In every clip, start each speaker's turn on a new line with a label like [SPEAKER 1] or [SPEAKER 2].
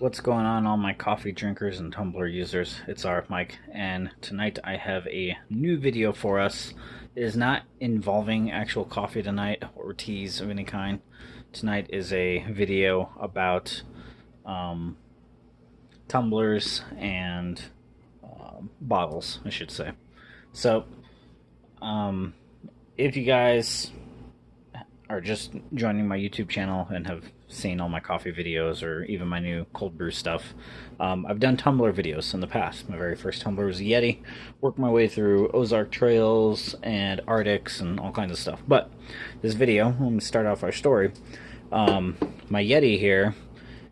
[SPEAKER 1] What's going on, all my coffee drinkers and tumbler users? It's RF Mike, and tonight I have a new video for us. It is not involving actual coffee tonight or teas of any kind. Tonight is a video about tumblers and bottles, I should say. So, if you guys are just joining my YouTube channel and have seen all my coffee videos or even my new cold brew stuff, I've done tumbler videos in the past. My very first tumbler was a Yeti. Worked my way through Ozark trails and Arctics and all kinds of stuff. But this video, let me start off our story. My Yeti here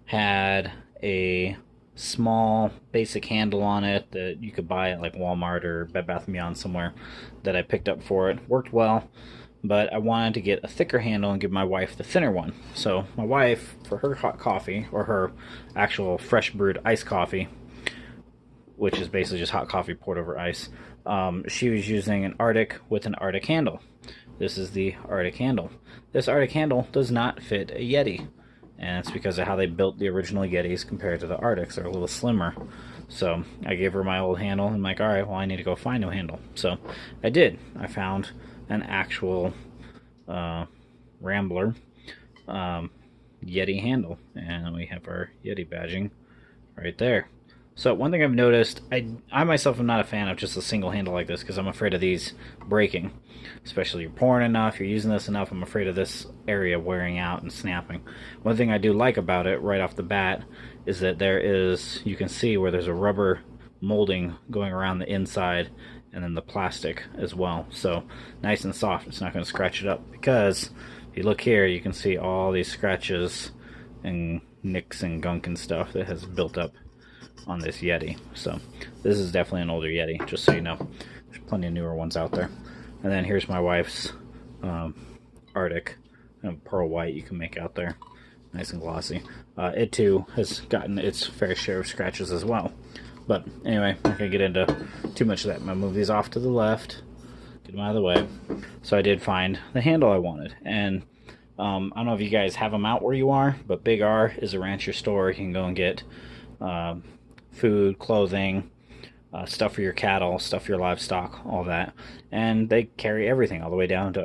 [SPEAKER 1] had a small basic handle on it that you could buy at like Walmart or Bed Bath & Beyond somewhere that I picked up for it. Worked well, but I wanted to get a thicker handle and give my wife the thinner one. So my wife, for her hot coffee, or her actual fresh brewed iced coffee, which is basically just hot coffee poured over ice, she was using an Arctic with an Arctic handle. This is the Arctic handle. This Arctic handle does not fit a Yeti, and it's because of how they built the original Yetis compared to the Arctics. They're a little slimmer. So I gave her my old handle, and I'm like, alright, well, I need to go find a new handle. So I did. I found an actual Rambler Yeti handle, and we have our Yeti badging right there. So one thing I've noticed, I myself am not a fan of just a single handle like this because I'm afraid of these breaking. Especially you're pouring enough, you're using this enough, I'm afraid of this area wearing out and snapping. One thing I do like about it right off the bat is that there is, you can see where there's a rubber molding going around the inside and then the plastic as well. So nice and soft, it's not going to scratch it up, because if you look here you can see all these scratches and nicks and gunk and stuff that has built up on this Yeti. So this is definitely an older Yeti, just so you know. There's plenty of newer ones out there. And then here's my wife's Arctic pearl white you can make out there, nice and glossy. It too has gotten its fair share of scratches as well. But anyway, I'm not going to get into too much of that. I'm going to move these off to the left, get them out of the way. So I did find the handle I wanted. And I don't know if you guys have them out where you are, but Big R is a rancher store. You can go and get food, clothing, stuff for your cattle, stuff for your livestock, all that. And they carry everything all the way down to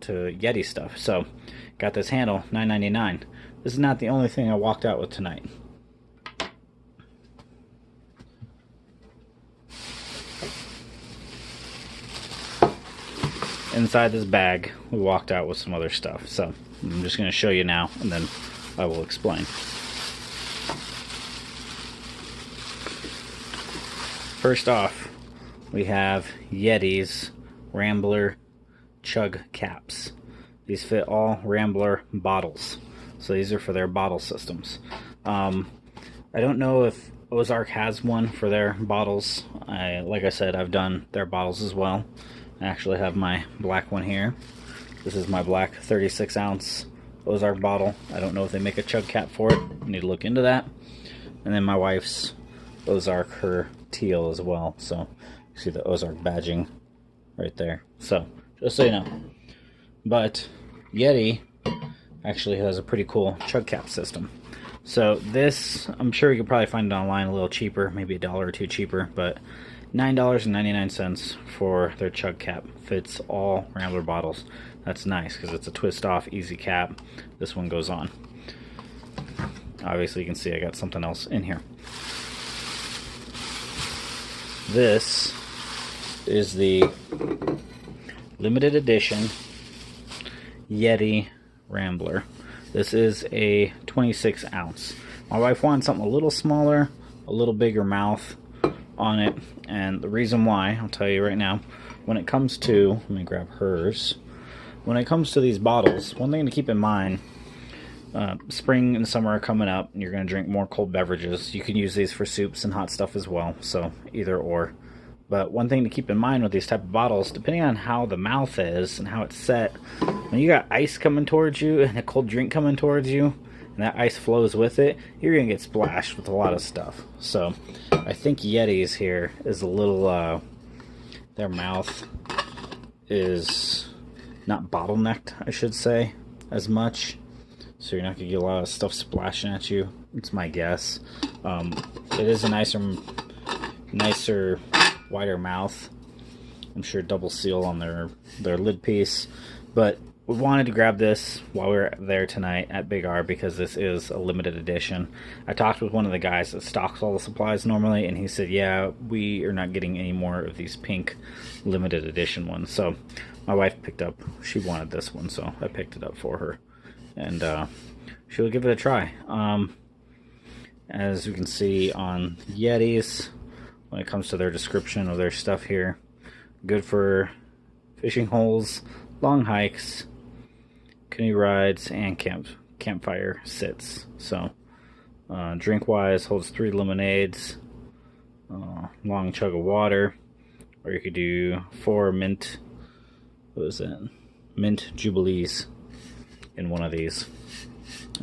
[SPEAKER 1] Yeti stuff. So got this handle, $9.99. This is not the only thing I walked out with tonight. Inside this bag, we walked out with some other stuff. So I'm just going to show you now, and then I will explain. First off, we have Yeti's Rambler Chug Caps. These fit all Rambler bottles. So these are for their bottle systems. I don't know if Ozark has one for their bottles. Like I said, I've done their bottles as well. I actually have my black one here. This is my black 36 ounce Ozark bottle. I don't know if they make a chug cap for it. I need to look into that. And then my wife's Ozark, her teal as well. So you see the Ozark badging right there. So just so you know. But Yeti actually has a pretty cool chug cap system. So this, I'm sure you could probably find it online a little cheaper, maybe $1 or $2 cheaper, but $9.99 for their chug cap. Fits all Rambler bottles. That's nice because it's a twist off easy cap. This one goes on. Obviously you can see I got something else in here. This is the limited edition Yeti Rambler. This is a 26 ounce. My wife wanted something a little smaller, a little bigger mouth on it, and the reason why, I'll tell you right now. When it comes to, let me grab hers. When it comes to these bottles, one thing to keep in mind, spring and summer are coming up, and you're going to drink more cold beverages. You can use these for soups and hot stuff as well, so either or. But one thing to keep in mind with these type of bottles, depending on how the mouth is and how it's set, when you got ice coming towards you and a cold drink coming towards you, and that ice flows with it, you're going to get splashed with a lot of stuff. So I think Yeti's here is a little, their mouth is not bottlenecked, I should say, as much. so you're not gonna get a lot of stuff splashing at you. It's my guess. It is a nicer, wider mouth. I'm sure double seal on their lid piece, but we wanted to grab this while we were there tonight at Big R because this is a limited edition. I talked with one of the guys that stocks all the supplies normally, and he said, yeah, we are not getting any more of these pink limited edition ones. So my wife picked up, she wanted this one, so I picked it up for her. And she'll give it a try. As you can see on Yetis, when it comes to their description of their stuff here, good for fishing holes, long hikes, canoe rides, and campfire sits. So drink wise, holds 3 lemonades, long chug of water, or you could do 4 mint, what is it, mint jubilees in one of these.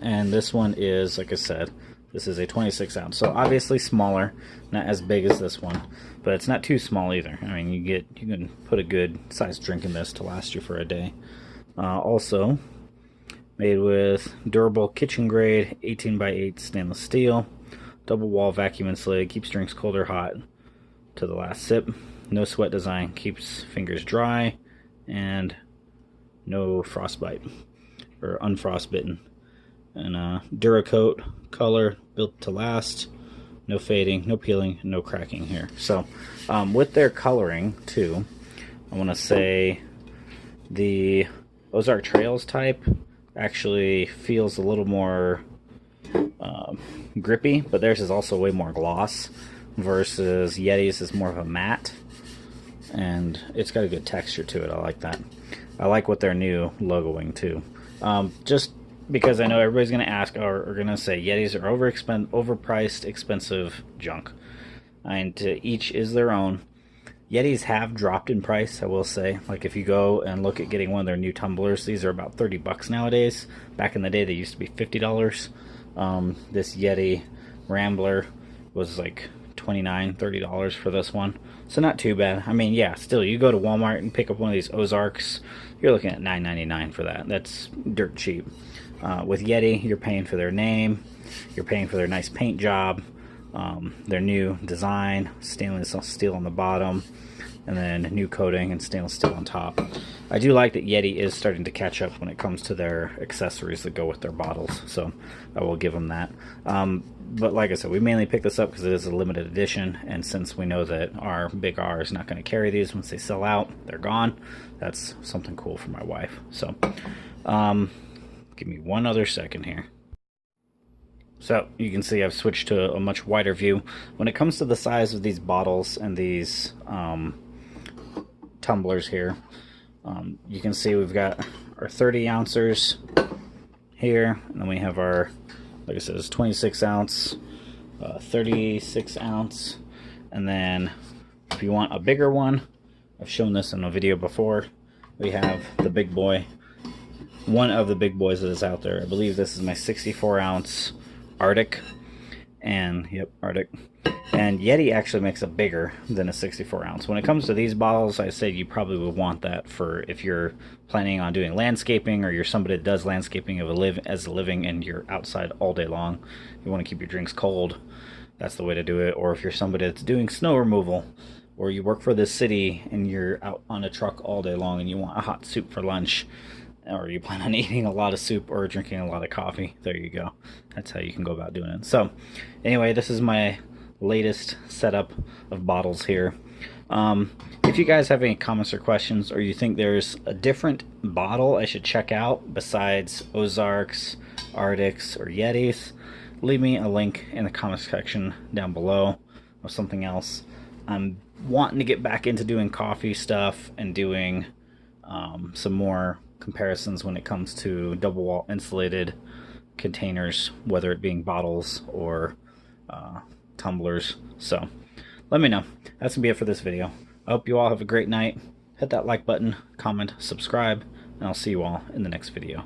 [SPEAKER 1] And this one is, like I said, this is a 26 ounce, so obviously smaller, not as big as this one, but it's not too small either. I mean, you can put a good sized drink in this to last you for a day. Also made with durable kitchen grade 18x8 stainless steel, double wall vacuum insulated, keeps drinks cold or hot to the last sip. No sweat design, keeps fingers dry, and no frostbite or unfrostbitten. And Duracoat color, built to last, no fading, no peeling, no cracking here. So with their coloring too, I want to say the Ozark Trails type actually feels a little more grippy, but theirs is also way more gloss versus Yeti's is more of a matte, and it's got a good texture to it. I like that. I like what their new logoing too. Just because I know everybody's going to ask or going to say Yetis are overpriced, expensive junk. And to each is their own. Yetis have dropped in price, I will say. Like if you go and look at getting one of their new tumblers, these are about $30 nowadays. Back in the day, they used to be $50. This Yeti Rambler was like $29, $30 for this one. So not too bad. I mean, yeah, still, you go to Walmart and pick up one of these Ozarks, you're looking at $9.99 for that. That's dirt cheap. With Yeti, you're paying for their name, you're paying for their nice paint job, their new design, stainless steel on the bottom, and then new coating and stainless steel on top. I do like that Yeti is starting to catch up when it comes to their accessories that go with their bottles, so I will give them that. But like I said, we mainly picked this up because it is a limited edition, and since we know that our Big R is not going to carry these once they sell out, they're gone, that's something cool for my wife. So give me one other second here. So you can see I've switched to a much wider view. When it comes to the size of these bottles and these tumblers here, you can see we've got our 30 ouncers here, and then we have our, like I said, it's 26 ounce, 36 ounce, and then if you want a bigger one, I've shown this in a video before, we have the big boy, one of the big boys that is out there. I believe this is my 64 ounce Arctic, and yep, Arctic. And Yeti actually makes it bigger than a 64 ounce. When it comes to these bottles, I say you probably would want that for if you're planning on doing landscaping, or you're somebody that does landscaping as a living and you're outside all day long. You want to keep your drinks cold, that's the way to do it. Or if you're somebody that's doing snow removal, or you work for the city and you're out on a truck all day long and you want a hot soup for lunch, or you plan on eating a lot of soup or drinking a lot of coffee, there you go. That's how you can go about doing it. So anyway, this is my latest setup of bottles here. If you guys have any comments or questions, or you think there's a different bottle I should check out besides Ozarks, Arctics, or Yetis, leave me a link in the comments section down below of something else. I'm wanting to get back into doing coffee stuff and doing some more comparisons when it comes to double wall insulated containers, whether it being bottles or tumblers. So let me know. That's gonna be it for this video. I hope you all have a great night. Hit that like button, comment, subscribe, and I'll see you all in the next video.